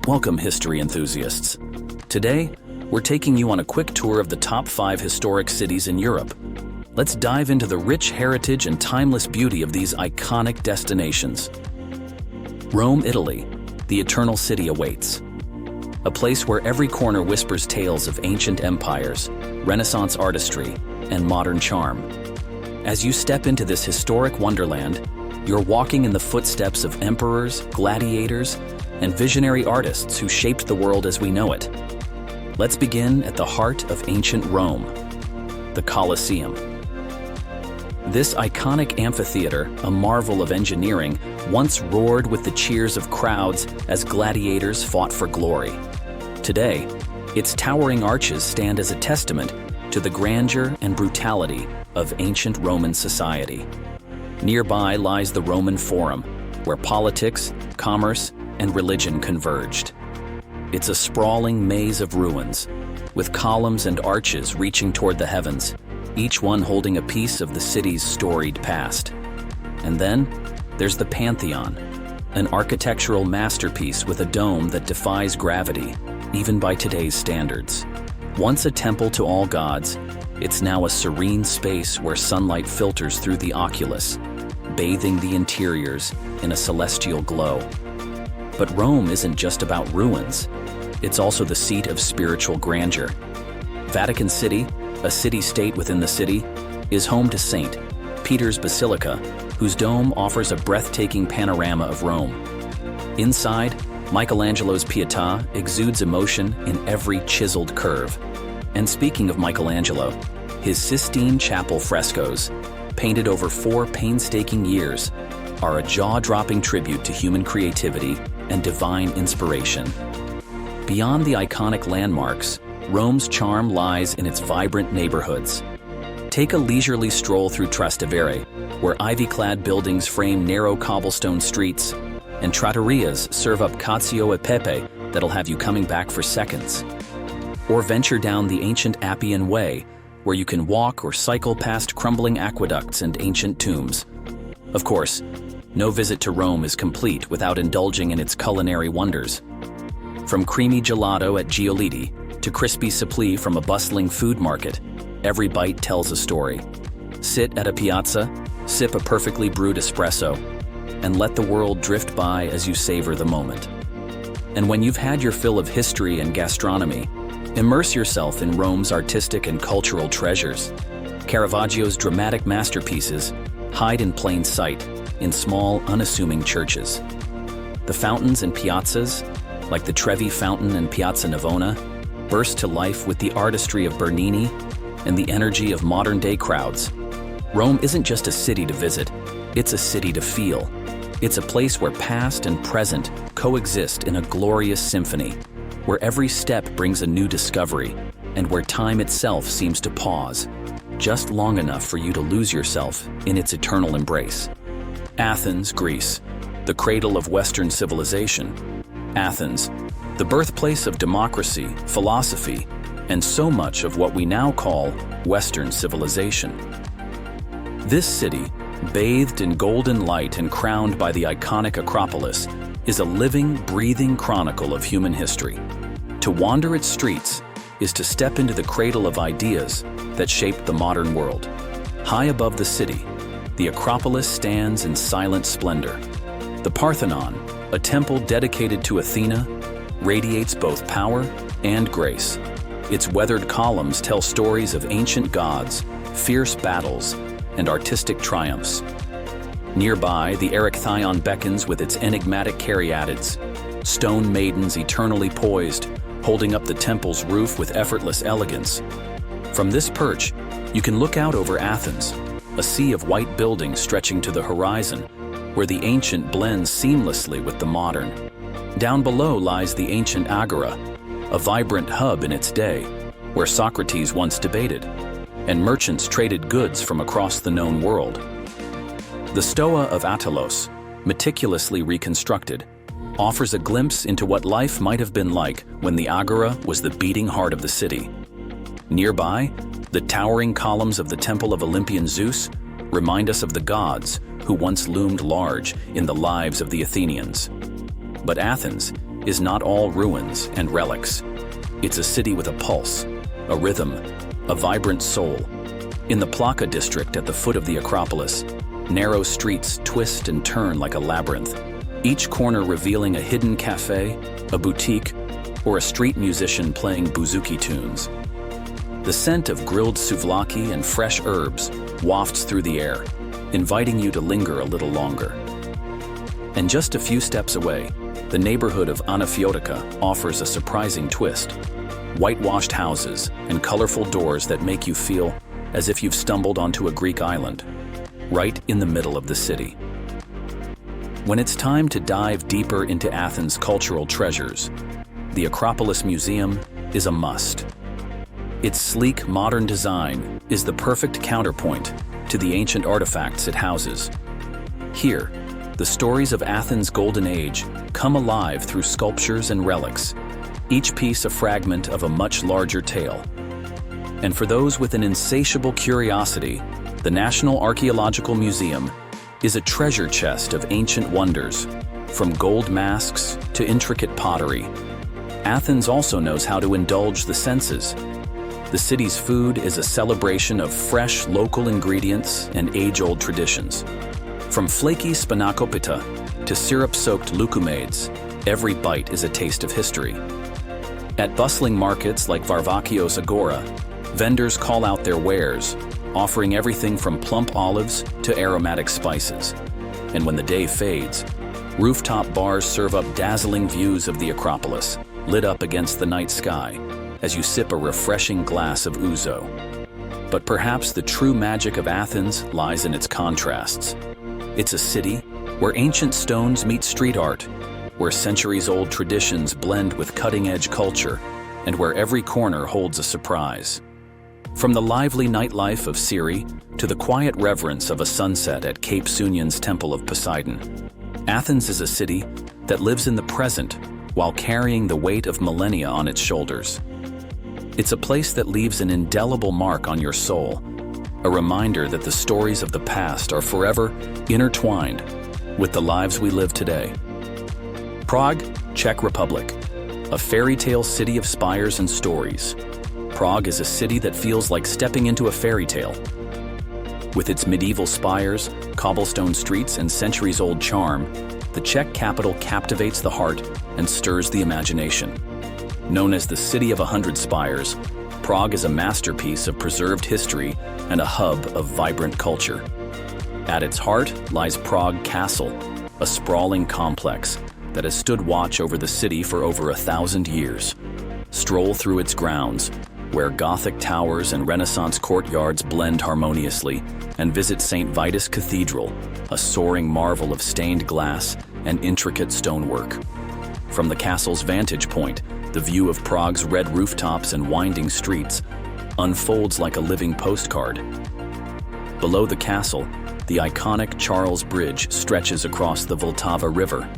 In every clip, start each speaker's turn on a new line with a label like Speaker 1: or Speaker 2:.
Speaker 1: Welcome, history enthusiasts. Today, we're taking you on a quick tour of the top 5 historic cities in Europe. Let's dive into the rich heritage and timeless beauty of these iconic destinations. Rome, Italy, the eternal city awaits. A place where every corner whispers tales of ancient empires, Renaissance artistry, and modern charm. As you step into this historic wonderland, you're walking in the footsteps of emperors, gladiators, and visionary artists who shaped the world as we know it. Let's begin at the heart of ancient Rome, the Colosseum. This iconic amphitheater, a marvel of engineering, once roared with the cheers of crowds as gladiators fought for glory. Today, its towering arches stand as a testament to the grandeur and brutality of ancient Roman society. Nearby lies the Roman Forum, where politics, commerce, and religion converged. It's a sprawling maze of ruins, with columns and arches reaching toward the heavens, each one holding a piece of the city's storied past. And then, there's the Pantheon, an architectural masterpiece with a dome that defies gravity, even by today's standards. Once a temple to all gods, it's now a serene space where sunlight filters through the oculus, bathing the interiors in a celestial glow. But Rome isn't just about ruins. It's also the seat of spiritual grandeur. Vatican City, a city-state within the city, is home to St. Peter's Basilica, whose dome offers a breathtaking panorama of Rome. Inside, Michelangelo's Pietà exudes emotion in every chiseled curve. And speaking of Michelangelo, his Sistine Chapel frescoes, painted over 4 painstaking years, are a jaw-dropping tribute to human creativity and divine inspiration. Beyond the iconic landmarks, Rome's charm lies in its vibrant neighborhoods. Take a leisurely stroll through Trastevere, where ivy-clad buildings frame narrow cobblestone streets, and trattorias serve up cacio e pepe that'll have you coming back for seconds. Or venture down the ancient Appian Way, where you can walk or cycle past crumbling aqueducts and ancient tombs. Of course, no visit to Rome is complete without indulging in its culinary wonders. From creamy gelato at Giolitti to crispy supplì from a bustling food market, every bite tells a story. Sit at a piazza, sip a perfectly brewed espresso, and let the world drift by as you savor the moment. And when you've had your fill of history and gastronomy, immerse yourself in Rome's artistic and cultural treasures. Caravaggio's dramatic masterpieces hide in plain sight in small, unassuming churches. The fountains and piazzas, like the Trevi Fountain in Piazza Navona, burst to life with the artistry of Bernini and the energy of modern-day crowds. Rome isn't just a city to visit, it's a city to feel. It's a place where past and present coexist in a glorious symphony, where every step brings a new discovery, and where time itself seems to pause, just long enough for you to lose yourself in its eternal embrace. Athens, Greece, the cradle of Western civilization. Athens, the birthplace of democracy, philosophy, and so much of what we now call Western civilization. This city, bathed in golden light and crowned by the iconic Acropolis, is a living, breathing chronicle of human history. To wander its streets is to step into the cradle of ideas that shaped the modern world. High above the city, the Acropolis stands in silent splendor. The Parthenon, a temple dedicated to Athena, radiates both power and grace. Its weathered columns tell stories of ancient gods, fierce battles, and artistic triumphs. Nearby, the Erechtheion beckons with its enigmatic caryatids, stone maidens eternally poised, holding up the temple's roof with effortless elegance. From this perch, you can look out over Athens, a sea of white buildings stretching to the horizon, where the ancient blends seamlessly with the modern. Down below lies the ancient Agora, a vibrant hub in its day, where Socrates once debated, and merchants traded goods from across the known world. The Stoa of Attalos, meticulously reconstructed, offers a glimpse into what life might have been like when the Agora was the beating heart of the city. Nearby, the towering columns of the Temple of Olympian Zeus remind us of the gods who once loomed large in the lives of the Athenians. But Athens is not all ruins and relics. It's a city with a pulse, a rhythm, a vibrant soul. In the Plaka district at the foot of the Acropolis, narrow streets twist and turn like a labyrinth, each corner revealing a hidden cafe, a boutique, or a street musician playing bouzouki tunes. The scent of grilled souvlaki and fresh herbs wafts through the air, inviting you to linger a little longer. And just a few steps away, the neighborhood of Anafiotica offers a surprising twist. Whitewashed houses and colorful doors that make you feel as if you've stumbled onto a Greek island, right in the middle of the city. When it's time to dive deeper into Athens' cultural treasures, the Acropolis Museum is a must. Its sleek, modern design is the perfect counterpoint to the ancient artifacts it houses. Here, the stories of Athens' golden age come alive through sculptures and relics, each piece a fragment of a much larger tale. And for those with an insatiable curiosity, the National Archaeological Museum is a treasure chest of ancient wonders, from gold masks to intricate pottery. Athens also knows how to indulge the senses. The city's food is a celebration of fresh local ingredients and age-old traditions. From flaky spanakopita to syrup-soaked loukoumades, every bite is a taste of history. At bustling markets like Varvakios Agora, vendors call out their wares, offering everything from plump olives to aromatic spices. And when the day fades, rooftop bars serve up dazzling views of the Acropolis, lit up against the night sky, as you sip a refreshing glass of ouzo. But perhaps the true magic of Athens lies in its contrasts. It's a city where ancient stones meet street art, where centuries-old traditions blend with cutting-edge culture, and where every corner holds a surprise. From the lively nightlife of Syri to the quiet reverence of a sunset at Cape Sunian's Temple of Poseidon, Athens is a city that lives in the present while carrying the weight of millennia on its shoulders. It's a place that leaves an indelible mark on your soul, a reminder that the stories of the past are forever intertwined with the lives we live today. Prague, Czech Republic, a fairy tale city of spires and stories. Prague is a city that feels like stepping into a fairy tale. With its medieval spires, cobblestone streets, and centuries-old charm, the Czech capital captivates the heart and stirs the imagination. Known as the City of 100 Spires, Prague is a masterpiece of preserved history and a hub of vibrant culture. At its heart lies Prague Castle, a sprawling complex that has stood watch over the city for over 1,000 years. Stroll through its grounds, where Gothic towers and Renaissance courtyards blend harmoniously, and visit St. Vitus Cathedral, a soaring marvel of stained glass and intricate stonework. From the castle's vantage point, the view of Prague's red rooftops and winding streets unfolds like a living postcard. Below the castle, the iconic Charles Bridge stretches across the Vltava River.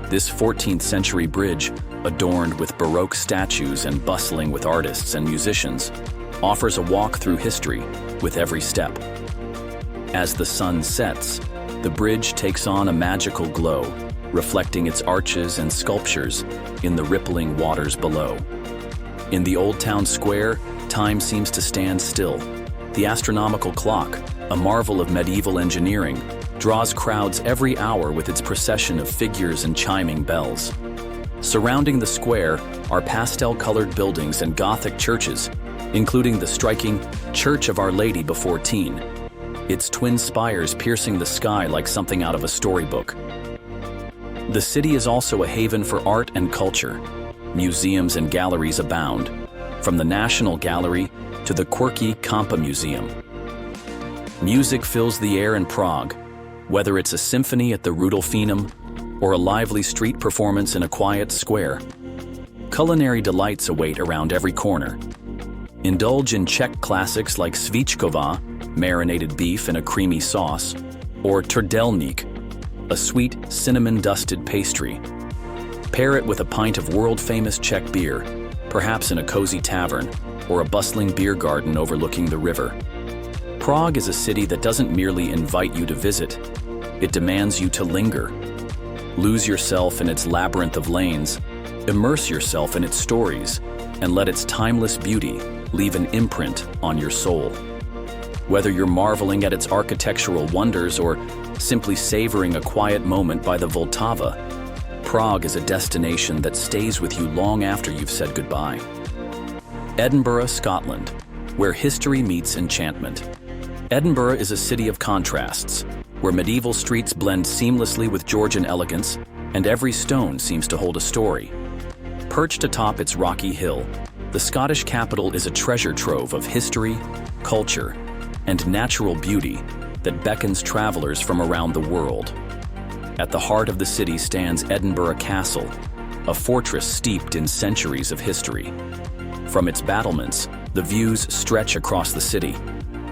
Speaker 1: This 14th century bridge, adorned with Baroque statues and bustling with artists and musicians, offers a walk through history with every step. As the sun sets, the bridge takes on a magical glow, reflecting its arches and sculptures in the rippling waters below. In the Old Town Square, time seems to stand still. The astronomical clock, a marvel of medieval engineering, draws crowds every hour with its procession of figures and chiming bells. Surrounding the square are pastel-colored buildings and Gothic churches, including the striking Church of Our Lady Before Teen, its twin spires piercing the sky like something out of a storybook. The city is also a haven for art and culture. Museums and galleries abound, from the National Gallery to the quirky Kampa Museum. Music fills the air in Prague, whether it's a symphony at the Rudolfinum or a lively street performance in a quiet square. Culinary delights await around every corner. Indulge in Czech classics like svíčková, marinated beef in a creamy sauce, or trdelník, a sweet, cinnamon-dusted pastry. Pair it with a pint of world-famous Czech beer, perhaps in a cozy tavern or a bustling beer garden overlooking the river. Prague is a city that doesn't merely invite you to visit, it demands you to linger. Lose yourself in its labyrinth of lanes, immerse yourself in its stories, and let its timeless beauty leave an imprint on your soul. Whether you're marveling at its architectural wonders or simply savoring a quiet moment by the Vltava, Prague is a destination that stays with you long after you've said goodbye. Edinburgh, Scotland, where history meets enchantment. Edinburgh is a city of contrasts, where medieval streets blend seamlessly with Georgian elegance, and every stone seems to hold a story. Perched atop its rocky hill, the Scottish capital is a treasure trove of history, culture, and natural beauty that beckons travelers from around the world. At the heart of the city stands Edinburgh Castle, a fortress steeped in centuries of history. From its battlements, the views stretch across the city,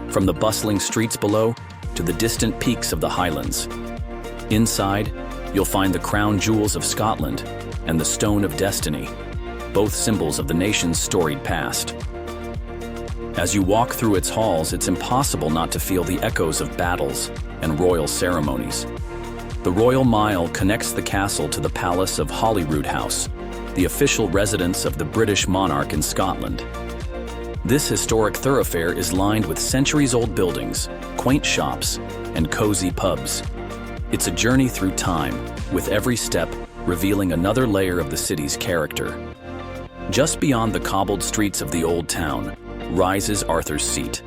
Speaker 1: from the bustling streets below to the distant peaks of the Highlands. Inside, you'll find the crown jewels of Scotland and the Stone of Destiny, both symbols of the nation's storied past. As you walk through its halls, it's impossible not to feel the echoes of battles and royal ceremonies. The Royal Mile connects the castle to the Palace of Holyrood House, the official residence of the British monarch in Scotland. This historic thoroughfare is lined with centuries-old buildings, quaint shops, and cozy pubs. It's a journey through time, with every step revealing another layer of the city's character. Just beyond the cobbled streets of the old town rises Arthur's Seat,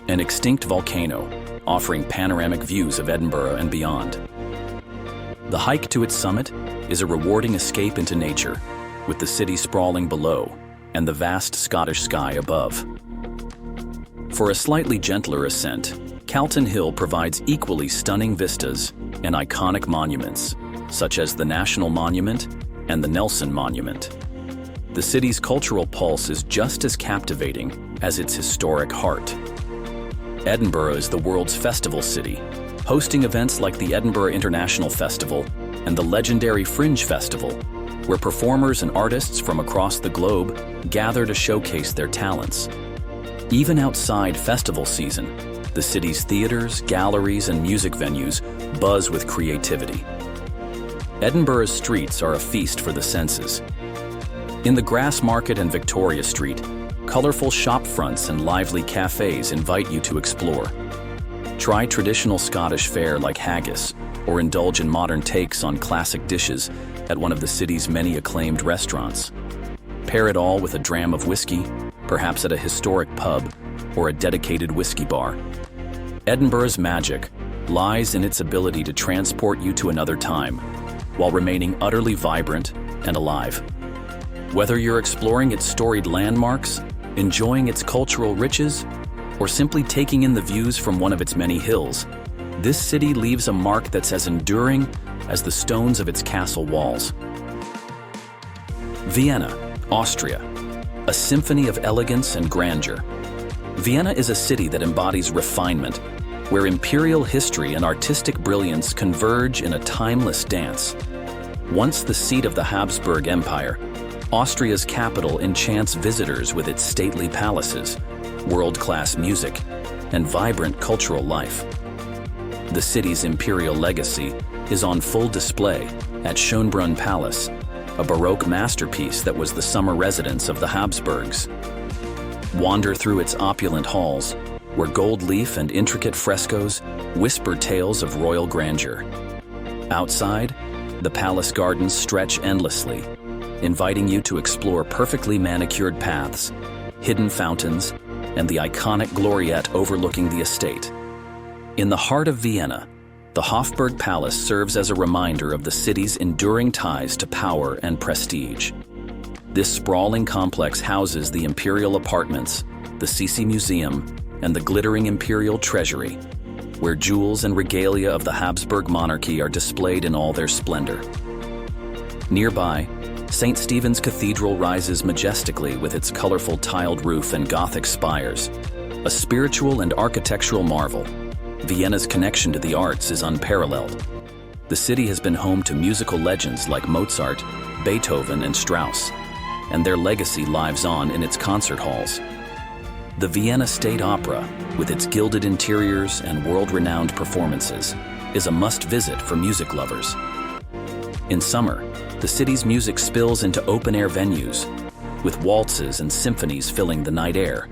Speaker 1: an extinct volcano offering panoramic views of Edinburgh and beyond. The hike to its summit is a rewarding escape into nature, with the city sprawling below and the vast Scottish sky above. For a slightly gentler ascent, Calton Hill provides equally stunning vistas and iconic monuments, such as the National Monument and the Nelson Monument. The city's cultural pulse is just as captivating as its historic heart. Edinburgh is the world's festival city, hosting events like the Edinburgh International Festival and the legendary Fringe Festival, where performers and artists from across the globe gather to showcase their talents. Even outside festival season, the city's theaters, galleries, and music venues buzz with creativity. Edinburgh's streets are a feast for the senses. In the Grass Market and Victoria Street, colorful shop fronts and lively cafes invite you to explore. Try traditional Scottish fare like haggis, or indulge in modern takes on classic dishes at one of the city's many acclaimed restaurants. Pair it all with a dram of whiskey, perhaps at a historic pub or a dedicated whiskey bar. Edinburgh's magic lies in its ability to transport you to another time, while remaining utterly vibrant and alive. Whether you're exploring its storied landmarks, enjoying its cultural riches, or simply taking in the views from one of its many hills, this city leaves a mark that's as enduring as the stones of its castle walls. Vienna, Austria, a symphony of elegance and grandeur. Vienna is a city that embodies refinement, where imperial history and artistic brilliance converge in a timeless dance. Once the seat of the Habsburg Empire, Austria's capital enchants visitors with its stately palaces, world-class music, and vibrant cultural life. The city's imperial legacy is on full display at Schönbrunn Palace, a Baroque masterpiece that was the summer residence of the Habsburgs. Wander through its opulent halls, where gold leaf and intricate frescoes whisper tales of royal grandeur. Outside, the palace gardens stretch endlessly, inviting you to explore perfectly manicured paths, hidden fountains, and the iconic gloriette overlooking the estate. In the heart of Vienna, the Hofburg Palace serves as a reminder of the city's enduring ties to power and prestige. This sprawling complex houses the imperial apartments, the Sisi Museum, and the glittering imperial treasury, where jewels and regalia of the Habsburg monarchy are displayed in all their splendor. Nearby, St. Stephen's Cathedral rises majestically with its colorful tiled roof and Gothic spires, a spiritual and architectural marvel. Vienna's connection to the arts is unparalleled. The city has been home to musical legends like Mozart, Beethoven, and Strauss, and their legacy lives on in its concert halls. The Vienna State Opera, with its gilded interiors and world-renowned performances, is a must-visit for music lovers. In summer, the city's music spills into open-air venues, with waltzes and symphonies filling the night air.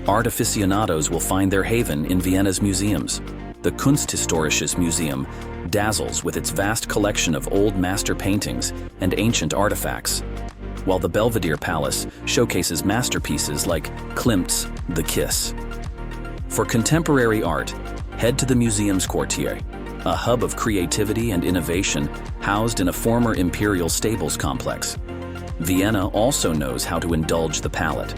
Speaker 1: Art aficionados will find their haven in Vienna's museums. The Kunsthistorisches Museum dazzles with its vast collection of old master paintings and ancient artifacts, while the Belvedere Palace showcases masterpieces like Klimt's The Kiss. For contemporary art, head to the Museum's Quartier, a hub of creativity and innovation housed in a former imperial stables complex. Vienna also knows how to indulge the palate.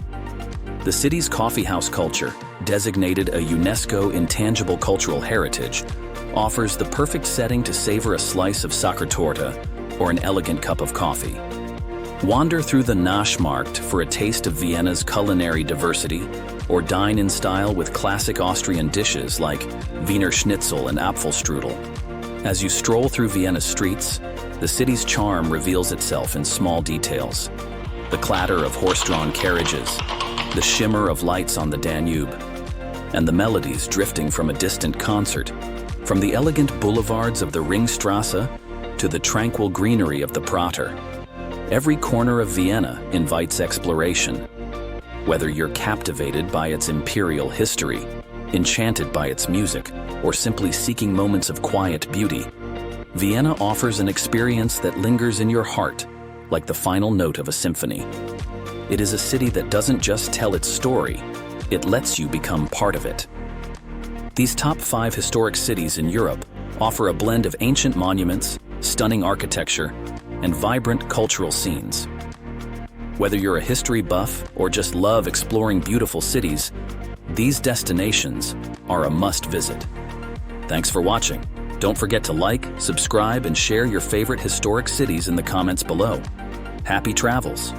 Speaker 1: The city's coffeehouse culture, designated a UNESCO Intangible Cultural Heritage, offers the perfect setting to savor a slice of Sachertorte or an elegant cup of coffee. Wander through the Naschmarkt for a taste of Vienna's culinary diversity, or dine in style with classic Austrian dishes like Wiener Schnitzel and Apfelstrudel. As you stroll through Vienna's streets, the city's charm reveals itself in small details. The clatter of horse-drawn carriages, the shimmer of lights on the Danube, and the melodies drifting from a distant concert. From the elegant boulevards of the Ringstrasse to the tranquil greenery of the Prater, every corner of Vienna invites exploration. Whether you're captivated by its imperial history, enchanted by its music, or simply seeking moments of quiet beauty, Vienna offers an experience that lingers in your heart, like the final note of a symphony. It is a city that doesn't just tell its story, it lets you become part of it. These top 5 historic cities in Europe offer a blend of ancient monuments, stunning architecture, and vibrant cultural scenes. Whether you're a history buff or just love exploring beautiful cities, these destinations are a must-visit. Thanks for watching. Don't forget to like, subscribe, and share your favorite historic cities in the comments below. Happy travels!